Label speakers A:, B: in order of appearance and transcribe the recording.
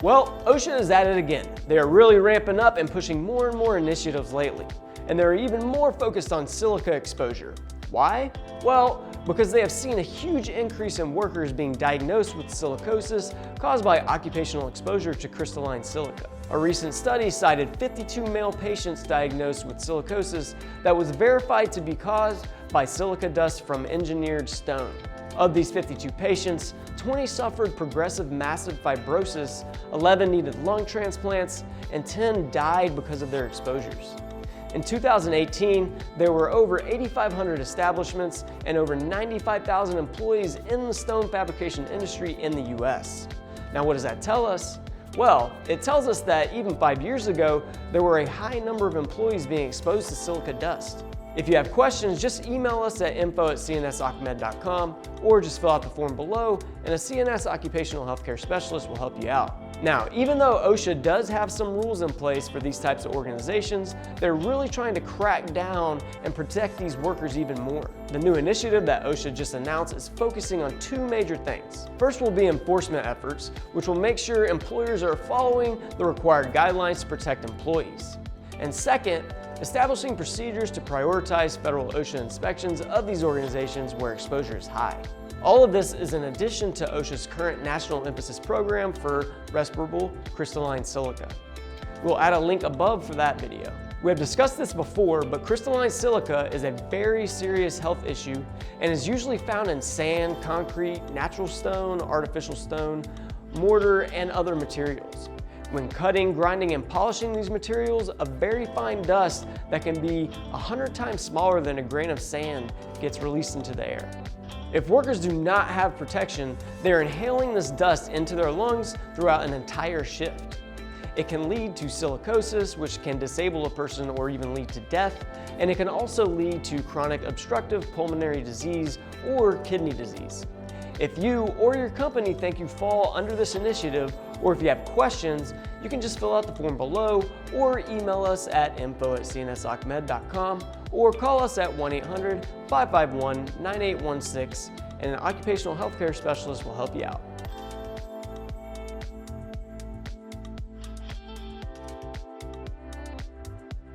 A: Well, OSHA is at it again. They are really ramping up and pushing more and more initiatives lately. And they're even more focused on silica exposure. Why? Well, because they have seen a huge increase in workers being diagnosed with silicosis caused by occupational exposure to crystalline silica. A recent study cited 52 male patients diagnosed with silicosis that was verified to be caused by silica dust from engineered stone. Of these 52 patients, 20 suffered progressive massive fibrosis, 11 needed lung transplants, and 10 died because of their exposures. In 2018, there were over 8,500 establishments and over 95,000 employees in the stone fabrication industry in the US. Now, what does that tell us? Well, it tells us that even 5 years ago, there were a high number of employees being exposed to silica dust. If you have questions, just email us at info@cnsocmed.com or just fill out the form below and a CNS Occupational Healthcare Specialist will help you out. Now, even though OSHA does have some rules in place for these types of organizations, they're really trying to crack down and protect these workers even more. The new initiative that OSHA just announced is focusing on two major things. First will be enforcement efforts, which will make sure employers are following the required guidelines to protect employees. And second, establishing procedures to prioritize federal OSHA inspections of these organizations where exposure is high. All of this is in addition to OSHA's current National Emphasis Program for respirable crystalline silica. We'll add a link above for that video. We have discussed this before, but crystalline silica is a very serious health issue and is usually found in sand, concrete, natural stone, artificial stone, mortar, and other materials. When cutting, grinding, and polishing these materials, a very fine dust that can be 100 times smaller than a grain of sand gets released into the air. If workers do not have protection, they're inhaling this dust into their lungs throughout an entire shift. It can lead to silicosis, which can disable a person or even lead to death, and it can also lead to chronic obstructive pulmonary disease or kidney disease. If you or your company think you fall under this initiative, or if you have questions, you can just fill out the form below or email us at info@cnsocmed.com or call us at 1-800-551-9816 and an occupational healthcare specialist will help you out.